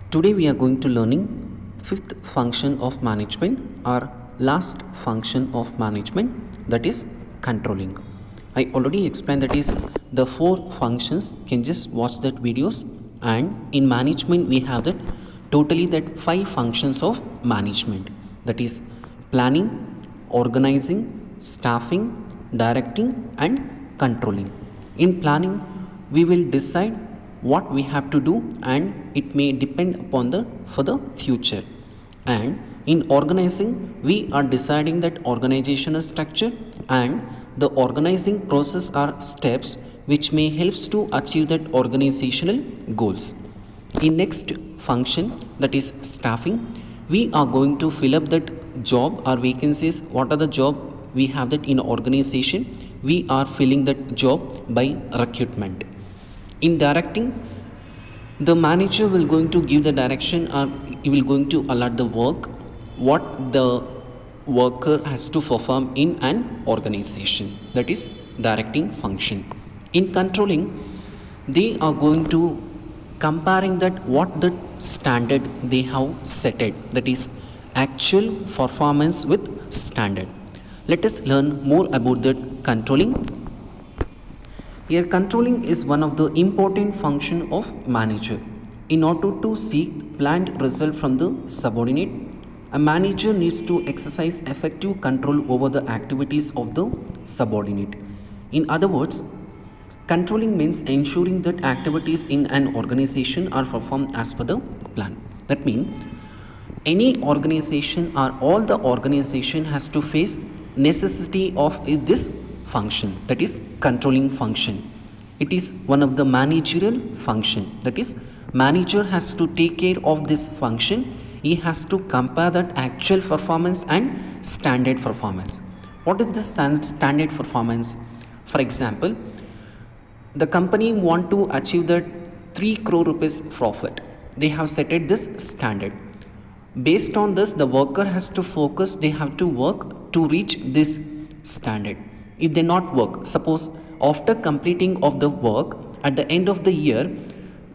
Today we are going to learning fifth function of management or last function of management, that is controlling. I already explained that is the four functions. Can just watch that videos, and in management we have that totally that five functions of management, that is planning, organizing, staffing, directing and controlling. In planning we will decide what we have to do, and it may depend upon the for the future. And in organizing we are deciding that organizational structure, and the organizing process are steps which may helps to achieve that organizational goals. In next function, that is staffing, we are going to fill up that job or vacancies. What are the job we have that in organization, we are filling that job by recruitment. In directing, the manager will going to give the direction, or he will going to allot the work what the worker has to perform in an organization, that is directing function. In controlling, they are going to comparing that what the standard they have set it, that is actual performance with standard. Let us learn more about that controlling. Here, controlling is one of the important function of manager. In order to seek planned result from the subordinate, a manager needs to exercise effective control over the activities of the subordinate. In other words, controlling means ensuring that activities in an organization are performed as per the plan. That means any organization or all the organization has to face necessity of this function, that is controlling function. It is one of the managerial function, that is manager has to take care of this function. He has to compare that actual performance and standard performance. What is the standard performance? For example, the company want to achieve that 3 crore rupees profit. They have set it this standard. Based on this, the worker has to focus, they have to work to reach this standard. If they not work, suppose after completing of the work at the end of the year,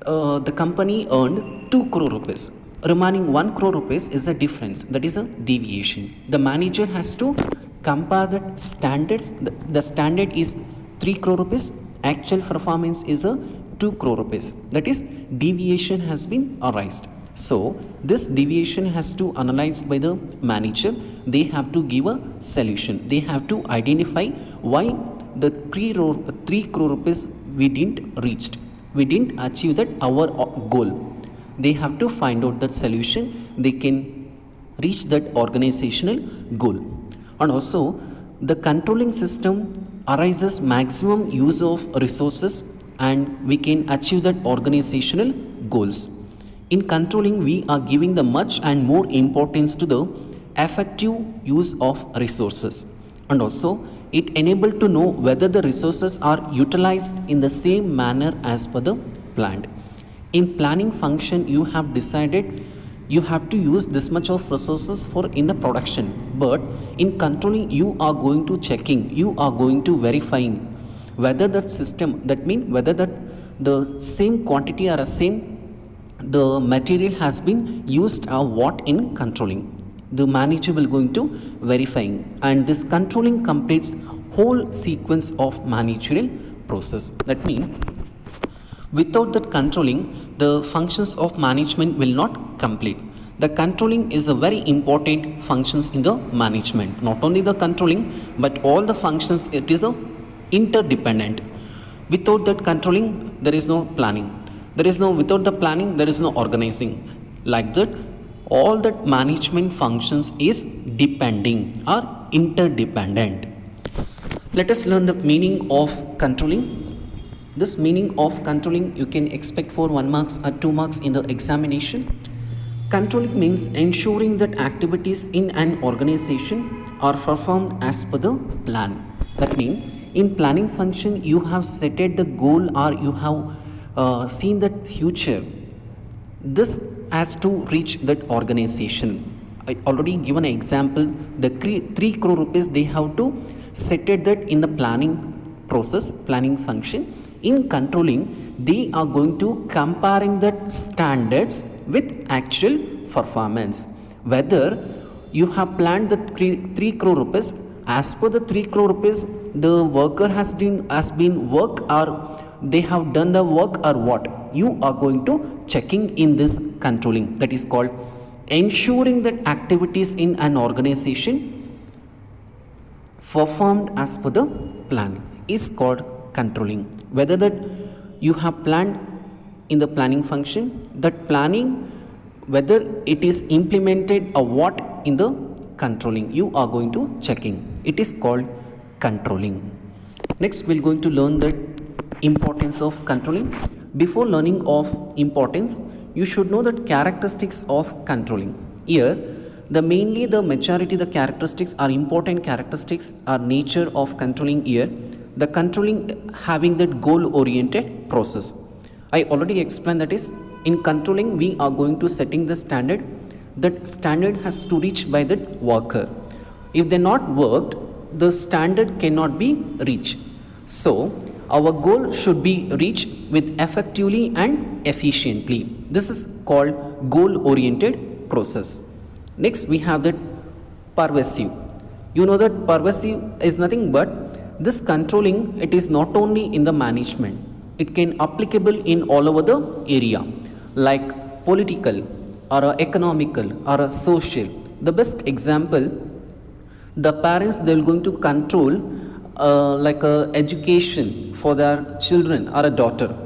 the company earned 2 crore rupees. Remaining 1 crore rupees is the difference, that is a deviation. The manager has to compare the standards. The standard is 3 crore rupees, actual performance is a 2 crore rupees, that is deviation has been arised. So this deviation has to analyzed by the manager. They have to give a solution. They have to identify why the 3 crore rupees we didn't reached. We didn't achieve that our goal. They have to find out that solution. They can reach that organizational goal. And also the controlling system arises maximum use of resources, and we can achieve that organizational goals. In controlling, we are giving the much and more importance to the effective use of resources, and also it enabled to know whether the resources are utilized in the same manner as per the planned. In planning function, you have decided you have to use this much of resources for in the production, but in controlling you are going to checking, you are going to verifying whether that system, that means whether that the same quantity or a same the material has been used or what in controlling. The manager will going to verifying, and this controlling completes whole sequence of managerial process. That means without that controlling, the functions of management will not complete. The controlling is a very important functions in the management. Not only the controlling, but all the functions, it is a interdependent. Without that controlling, there is no planning. There is no, without the planning, there is no organizing. Like that, all that management functions is depending or interdependent. Let us learn the meaning of controlling. This meaning of controlling you can expect for 1 marks or 2 marks in the examination. Controlling means ensuring that activities in an organization are performed as per the plan. That means in planning function you have set the goal, or you have seen that future. This has to reach that organization. I already given an example. The 3 crore rupees they have to set it that in the planning process, planning function. In controlling, they are going to comparing that standards with actual performance. Whether you have planned the 3 crore rupees, as per the 3 crore rupees the worker has been work, or they have done the work, or what, you are going to checking in this controlling. That is called ensuring that activities in an organization performed as per the plan is called controlling. Whether that you have planned in the planning function, that planning whether it is implemented or what in the controlling, you are going to checking. It is called controlling. Next we're going to learn the importance of controlling. Before learning of importance, you should know the characteristics of controlling. Here the majority the characteristics are important characteristics are nature of controlling. Here the controlling having that goal oriented process. I already explained, that is in controlling we are going to setting the standard. That standard has to reach by that worker. If they not worked, the standard cannot be reached. So our goal should be reached with effectively and efficiently. This is called goal oriented process. Next we have that pervasive. You know that pervasive is nothing but this controlling. It is not only in the management, it can applicable in all over the area, like political or a economical or a social. The best example, the parents, they are going to control like a education for their children or a daughter.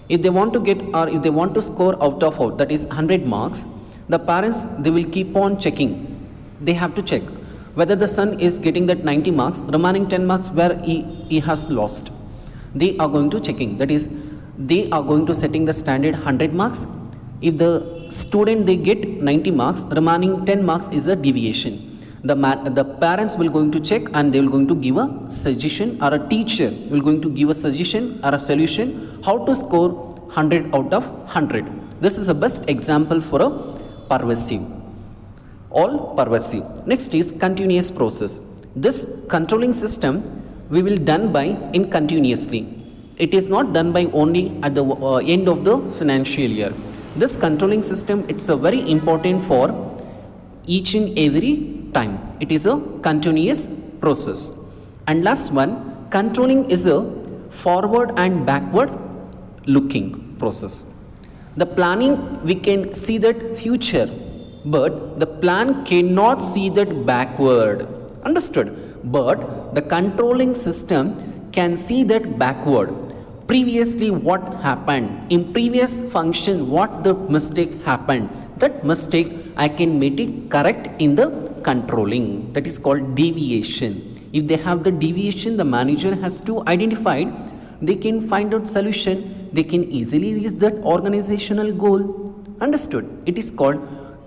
If they want to get, or if they want to score out of out, that is 100 marks, the parents, they will keep on checking. They have to check whether the son is getting that 90 marks, remaining 10 marks where he has lost. They are going to checking. That is, they are going to setting the standard 100 marks. If the student they get 90 marks, remaining 10 marks is a deviation. The parents will going to check and they will going to give a suggestion, or a teacher will going to give a suggestion or a solution how to score 100 out of 100. This is the best example for a pervasive. All pervasive. Next is continuous process. This controlling system we will done by in continuously. It is not done by only at the end of the financial year. This controlling system, it's a very important for each and every time. It is a continuous process. And last one, controlling is a forward and backward looking process. The planning, we can see that future, but the plan cannot see that backward. Understood? But the controlling system can see that backward. Previously what happened, in previous function what the mistake happened, that mistake I can make it correct in the controlling. That is called deviation. If they have the deviation, the manager has to identify it. They can find out solution. They can easily reach that organizational goal. Understood? It is called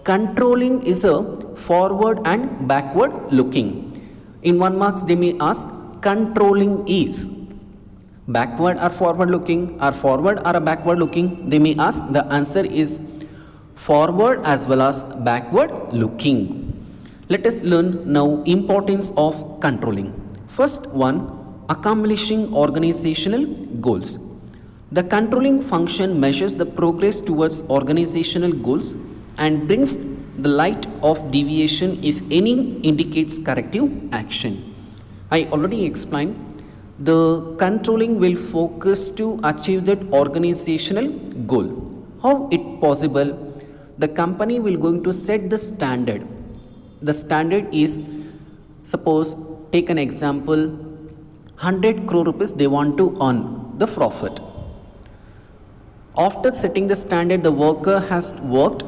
controlling is a forward and backward looking. In 1 marks they may ask, controlling is backward or forward looking, or forward or a backward looking. They may ask, the answer is forward as well as backward looking. Let us learn now importance of controlling. First one, accomplishing organizational goals. The controlling function measures the progress towards organizational goals and brings the light of deviation if any indicates corrective action. I already explained. The controlling will focus to achieve that organizational goal. How it possible? The company will going to set the standard. The standard is, suppose take an example, 100 crore rupees they want to earn the profit. After setting the standard, the worker has worked,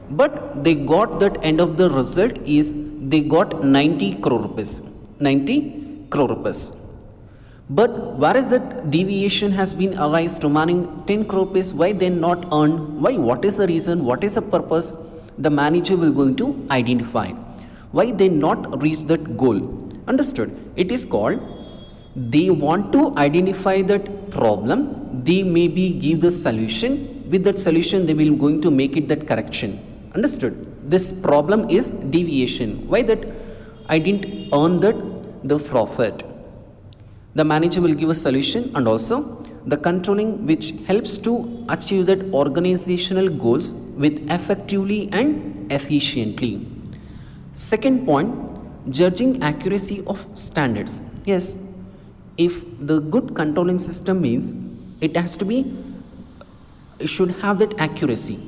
but they got that end of the result is they got 90 crore rupees. 90 crore rupees. But where is that deviation has been arised remaining 10 crore rupees? Why they not earned? Why? What is the reason? What is the purpose? The manager will going to identify. Why they not reach that goal? Understood? It is called, they want to identify that problem. They maybe give the solution. With that solution, they will going to make it that correction. Understood? This problem is deviation. Why that I didn't earn that the profit? The manager will give a solution, and also the controlling which helps to achieve that organizational goals with effectively and efficiently. Second point, judging accuracy of standards. Yes, if the good controlling system means it has to be, it should have that accuracy.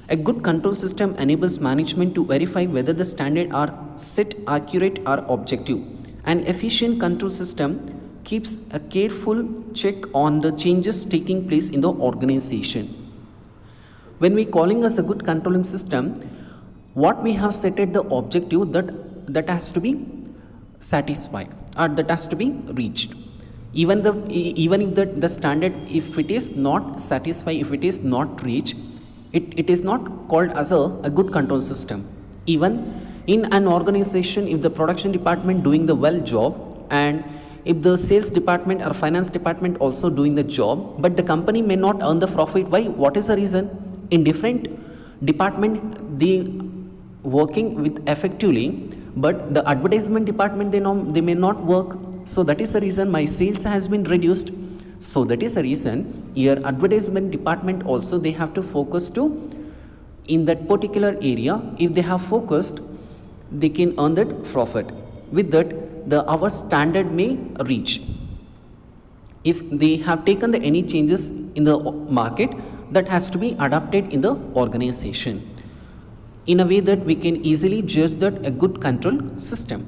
A good control system enables management to verify whether the standards are set accurate or objective. An efficient control system keeps a careful check on the changes taking place in the organization. When we calling as a good controlling system, what we have set at the objective that has to be satisfied or that has to be reached. Even if the standard, if it is not satisfied, if it is not reached, it is not called as a good control system. Even in an organization, if the production department doing the well job, and if the sales department or finance department also doing the job, but the company may not earn the profit, why? What is the reason? In different department they working with effectively, but the advertisement department they may not work. So that is the reason my sales has been reduced. So that is the reason your advertisement department also they have to focus to in that particular area. If they have focused, they can earn that profit. With that, the our standard may reach. If they have taken the any changes in the market, that has to be adapted in the organization in a way that we can easily judge that a good control system.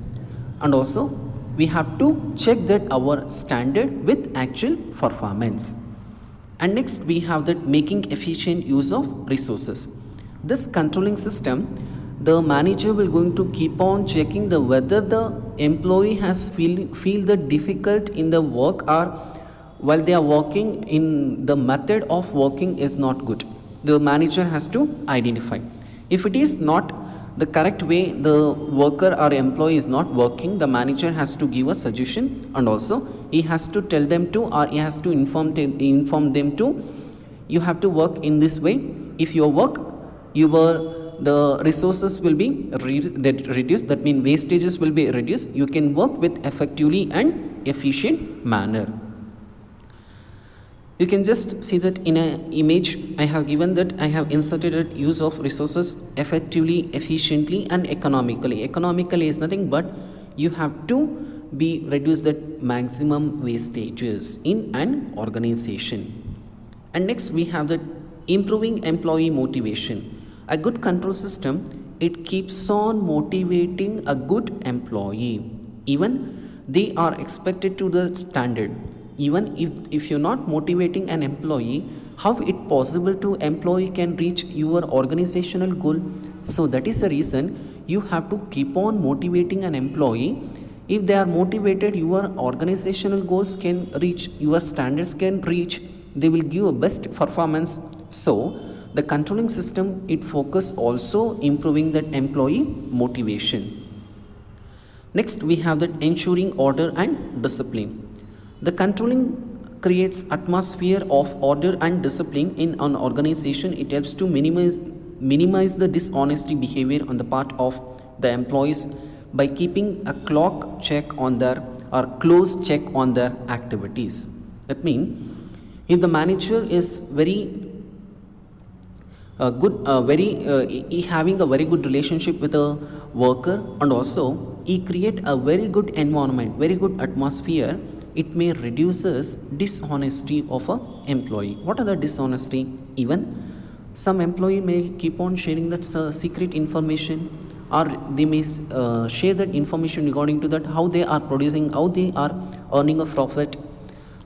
And also we have to check that our standard with actual performance. And next we have that making efficient use of resources. This controlling system, the manager will going to keep on checking the whether the employee has feel the difficult in the work, or while they are working in the method of working is not good. The manager has to identify. If it is not the correct way, the worker or employee is not working, the manager has to give a suggestion, and also he has to tell them to, or he has to inform them to, you have to work in this way. If your work, the resources will be reduced, that means wastages will be reduced. You can work with effectively and efficient manner. You can just see that in an image I have given that I have inserted use of resources effectively, efficiently and economically. Economically is nothing but you have to be reduce that maximum wastages in an organization. And next we have that improving employee motivation. A good control system, it keeps on motivating a good employee. Even they are expected to the standard. Even if you're not motivating an employee, how it possible to employee can reach your organizational goal? So that is the reason you have to keep on motivating an employee. If they are motivated, your organizational goals can reach, your standards can reach, they will give a best performance. So the controlling system, it focus also improving that employee motivation. Next we have that ensuring order and discipline. The controlling creates atmosphere of order and discipline in an organization. It helps to minimize the dishonesty behavior on the part of the employees by keeping a clock check on their or close check on their activities. That means if the manager is very he having a very good relationship with a worker, and also he create a very good environment, very good atmosphere, it may reduces dishonesty of a employee. What are the dishonesty? Even some employee may keep on sharing that secret information, or they may share that information regarding to that how they are producing, how they are earning a profit.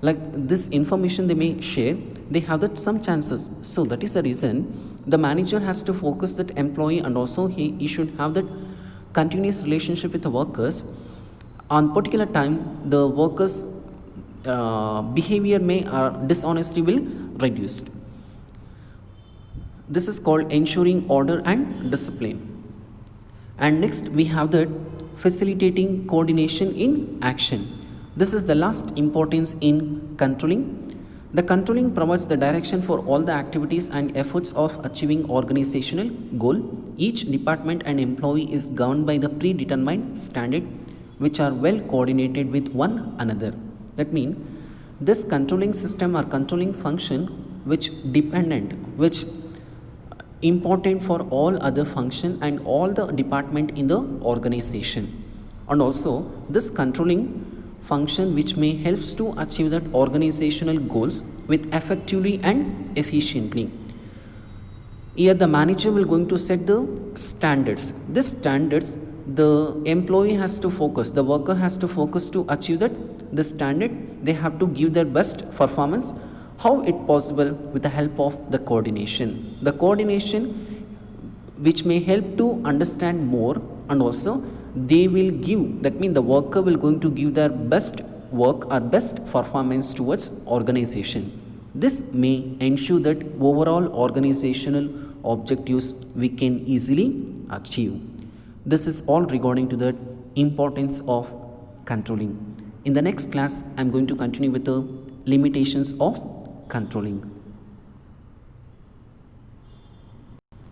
Like this information they may share, they have that some chances. So that is the reason the manager has to focus that employee, and also he should have that continuous relationship with the workers. On particular time, the workers behavior may dishonesty will reduce. This is called ensuring order and discipline. And next we have that facilitating coordination in action. This is the last importance in controlling. The controlling provides the direction for all the activities and efforts of achieving organizational goal. Each department and employee is governed by the predetermined standard which are well coordinated with one another. That means this controlling system or controlling function which important for all other function and all the department in the organization. And also this controlling function which may helps to achieve that organizational goals with effectively and efficiently. Here the manager will going to set the standards. This standards the employee has to focus, the worker has to focus to achieve that the standard. They have to give their best performance. How it possible? With the help of the coordination. The coordination which may help to understand more, and also they will give, that means the worker will going to give their best work or best performance towards organization. This may ensure that overall organizational objectives we can easily achieve. This is all regarding to the importance of controlling. In the next class, I am going to continue with the limitations of controlling.